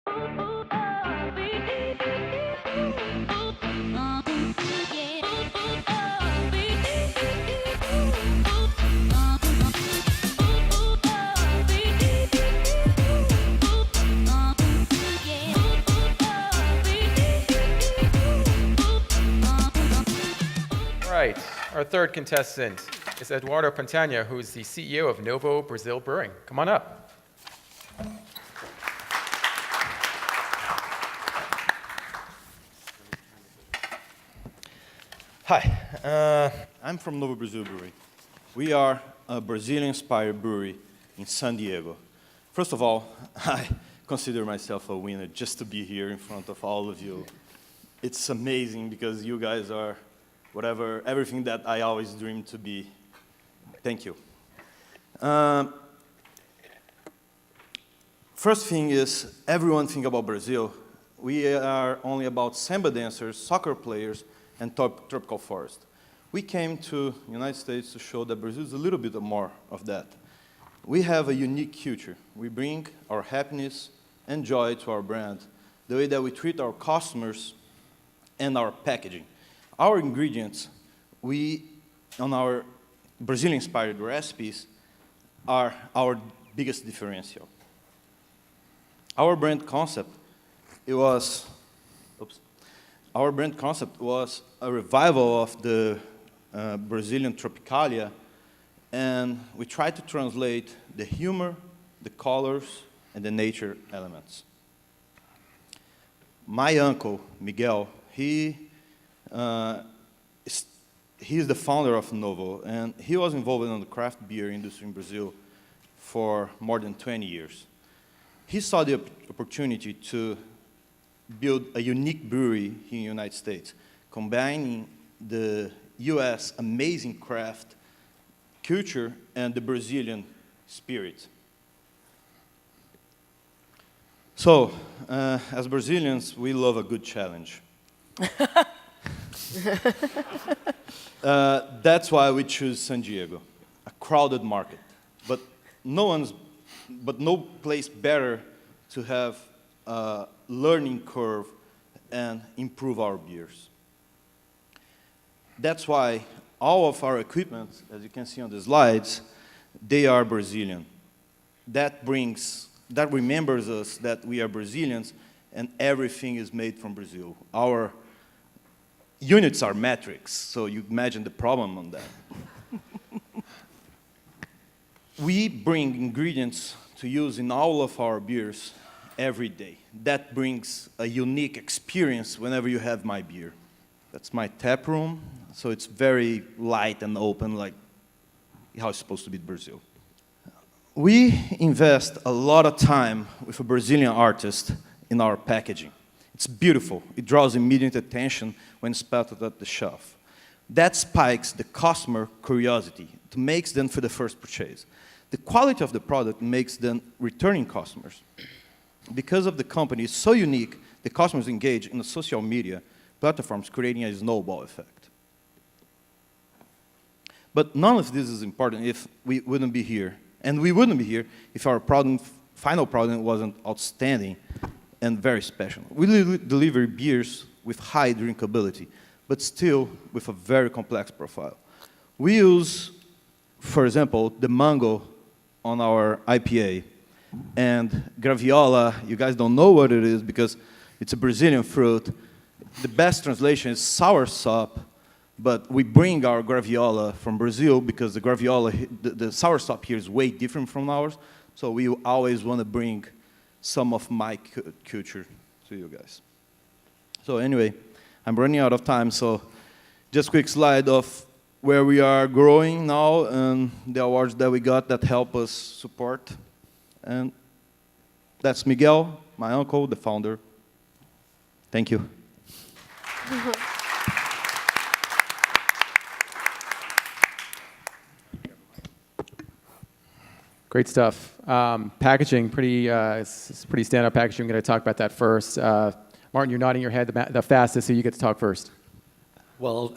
All right, our third contestant is Eduardo Pantagna, who is the CEO of Novo Brazil Brewing. Come on up. Hi, I'm from Novo Brazil Brewery. We are a Brazilian-inspired brewery in San Diego. First of all, I consider myself a winner just to be here in front of all of you. It's amazing because you guys are everything that I always dreamed to be. Thank you. First thing is, everyone think about Brazil. We are only about samba dancers, soccer players, and tropical forest. We came to the United States to show that Brazil is a little bit more of that. We have a unique culture. We bring our happiness and joy to our brand, the way that we treat our customers and our packaging. Our ingredients, on our Brazilian-inspired recipes, are our biggest differential. Our brand concept, Our brand concept was a revival of the Brazilian Tropicalia, and we tried to translate the humor, the colors, and the nature elements. My uncle, Miguel, he is the founder of Novo, and he was involved in the craft beer industry in Brazil for more than 20 years. He saw the opportunity to build a unique brewery here in the United States, combining the US amazing craft culture and the Brazilian spirit. So, as Brazilians, we love a good challenge. That's why we choose San Diego, a crowded market, but no place better to have a learning curve and improve our beers. That's why all of our equipment, as you can see on the slides, they are Brazilian. That remembers us that we are Brazilians and everything is made from Brazil. Our units are metrics, so you imagine the problem on that. We bring ingredients to use in all of our beers every day. That brings a unique experience whenever you have my beer. That's my tap room, so it's very light and open, like how it's supposed to be in Brazil. We invest a lot of time with a Brazilian artist in our packaging. It's beautiful. It draws immediate attention when spotted at the shelf. That spikes the customer curiosity. It makes them for the first purchase. The quality of the product makes them returning customers. Because of the company is so unique, the customers engage in the social media platforms, creating a snowball effect. But none of this is important if we wouldn't be here. And we wouldn't be here if our final product wasn't outstanding and very special. We deliver beers with high drinkability, but still with a very complex profile. We use, for example, the mango on our IPA, and graviola. You guys don't know what it is because it's a Brazilian fruit. The best translation is sour sop, but we bring our graviola from Brazil because the graviola, the sour sop here is way different from ours, so we always want to bring some of my culture to you guys. So anyway, I'm running out of time, so just a quick slide of where we are growing now and the awards that we got that help us support. And that's Miguel, my uncle, the founder. Thank you. Great stuff. Packaging, it's pretty standout packaging. I'm going to talk about that first. Martin, you're nodding your head the fastest, so you get to talk first. Well,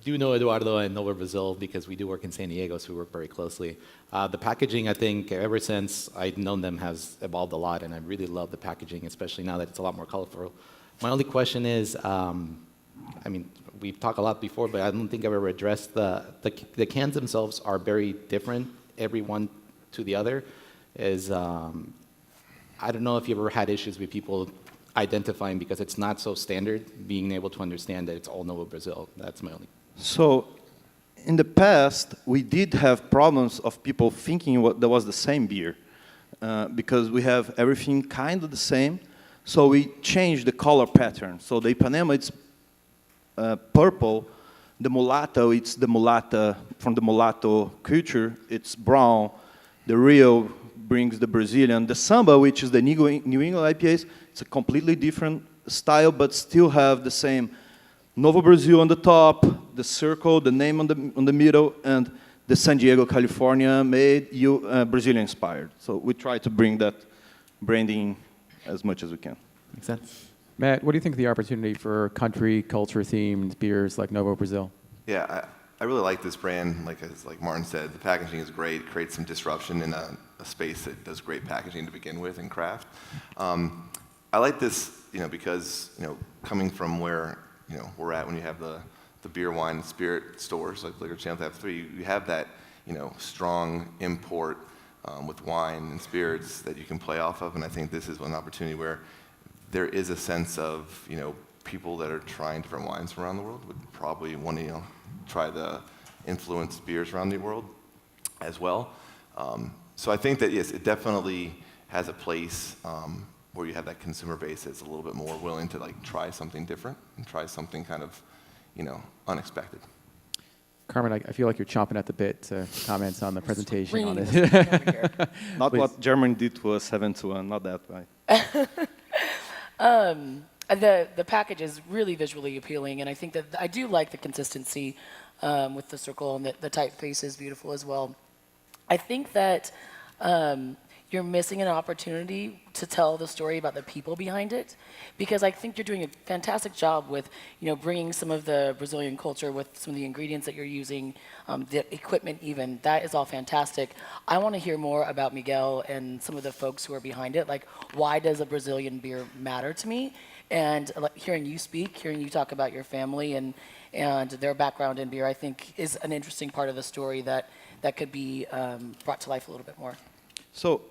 do know Eduardo and Novo Brazil because we do work in San Diego, so we work very closely. The packaging, I think, ever since I've known them has evolved a lot, and I really love the packaging, especially now that it's a lot more colorful. My only question is, I mean, we've talked a lot before, but I don't think I've ever addressed the cans themselves are very different, every one to the other. I don't know if you ever had issues with people identifying because it's not so standard, being able to understand that it's all Novo Brazil. That's my only. So, in the past, we did have problems of people thinking that was the same beer, because we have everything kind of the same. So we changed the color pattern. So the Ipanema, it's purple. The Mulatto, it's the Mulata from the Mulatto culture. It's brown. The Rio brings the Brazilian. The Samba, which is the New England IPAs, it's a completely different style, but still have the same Novo Brazil on the top, the circle, the name on the middle, and the San Diego, California made, Brazilian inspired. So we try to bring that branding as much as we can. Makes sense. Matt, what do you think of the opportunity for country culture themed beers like Novo Brazil? Yeah, I really like this brand. Like Martin said, the packaging is great. Creates some disruption in a space that does great packaging to begin with in craft. I like this, because coming from where we're at when you have the beer, wine, and spirit stores like Liquor Channel Tap 3, you have that strong import with wine and spirits that you can play off of, and I think this is one opportunity where there is a sense of people that are trying different wines around the world would probably want to try the influenced beers around the world as well. So I think that yes, it definitely has a place where you have that consumer base that's a little bit more willing to try something different and try something kind of unexpected. Carmen, I feel like you're chomping at the bit to comment on the presentation on it. Not Please. what Germany did to us 7-1, not that way. The package is really visually appealing, and I think that I do like the consistency with the circle, and the typeface is beautiful as well. I think that you're missing an opportunity to tell the story about the people behind it, because I think you're doing a fantastic job with bringing some of the Brazilian culture with some of the ingredients that you're using, the equipment even. That is all fantastic. I want to hear more about Miguel and some of the folks who are behind it. Like, why does a Brazilian beer matter to me? And hearing you speak, hearing you talk about your family and their background in beer, I think is an interesting part of the story that could be brought to life a little bit more. So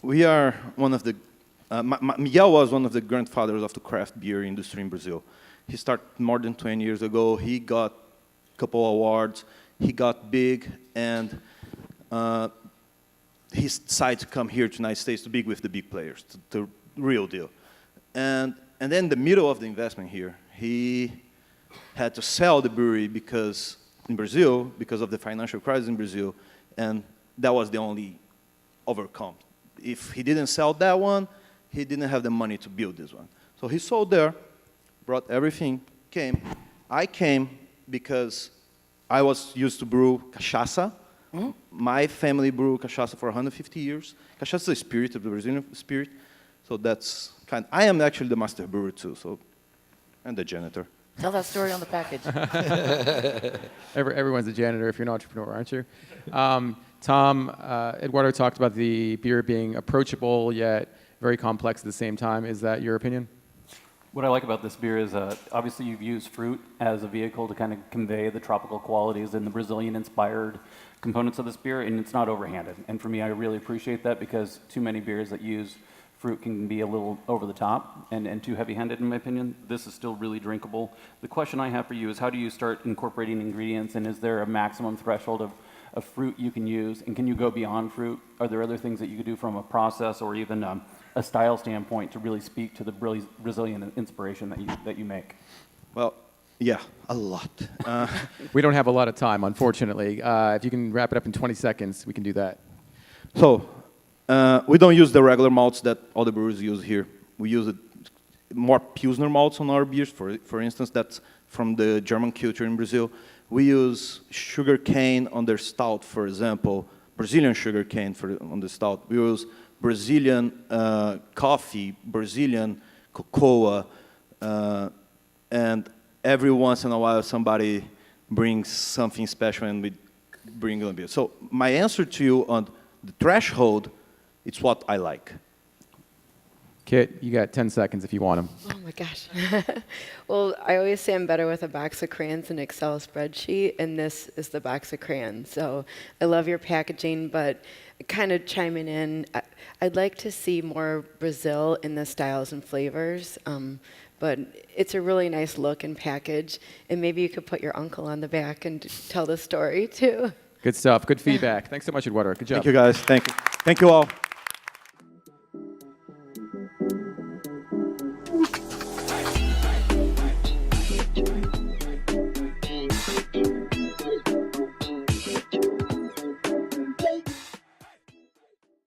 we are one of the, Miguel was one of the grandfathers of the craft beer industry in Brazil. He started more than 20 years ago. He got a couple awards. He got big, and he decided to come here to the United States to be with the big players, the real deal. And then in the middle of the investment here, he had to sell the brewery because of the financial crisis in Brazil, and that was the only overcome. If he didn't sell that one, he didn't have the money to build this one. So he sold there, brought everything, came. I came because I was used to brew cachaça. Mm-hmm. My family brewed cachaça for 150 years. Cachaça is a spirit of the Brazilian spirit. So that's I am actually the master brewer too, and the janitor. Tell that story on the package. Everyone's a janitor if you're an entrepreneur, aren't you? Tom, Eduardo talked about the beer being approachable yet very complex at the same time. Is that your opinion? What I like about this beer is obviously you've used fruit as a vehicle to kind of convey the tropical qualities and the Brazilian-inspired components of this beer, and it's not overhanded. And for me, I really appreciate that because too many beers that use fruit can be a little over the top and too heavy-handed in my opinion. This is still really drinkable. The question I have for you is how do you start incorporating ingredients, and is there a maximum threshold of fruit you can use, and can you go beyond fruit? Are there other things that you could do from a process or even a style standpoint to really speak to the Brazilian inspiration that you make? Well, yeah, a lot. We don't have a lot of time, unfortunately. If you can wrap it up in 20 seconds, we can do that. So, we don't use the regular malts that all the brewers use here. We use more Pilsner malts on our beers. For instance, that's from the German culture in Brazil. We use sugar cane on their stout, for example, Brazilian sugar cane on the stout. We use Brazilian coffee, Brazilian cocoa, and every once in a while somebody brings something special and we bring a beer. So my answer to you on the threshold, it's what I like. Kit, you got 10 seconds if you want them. Oh my gosh. Well, I always say I'm better with a box of crayons and an Excel spreadsheet, and this is the box of crayons. So I love your packaging, but kind of chiming in, I'd like to see more Brazil in the styles and flavors. But it's a really nice look and package, and maybe you could put your uncle on the back and tell the story too. Good stuff. Good feedback. Thanks so much, Eduardo. Good job. Thank you, guys. Thank you. Thank you all.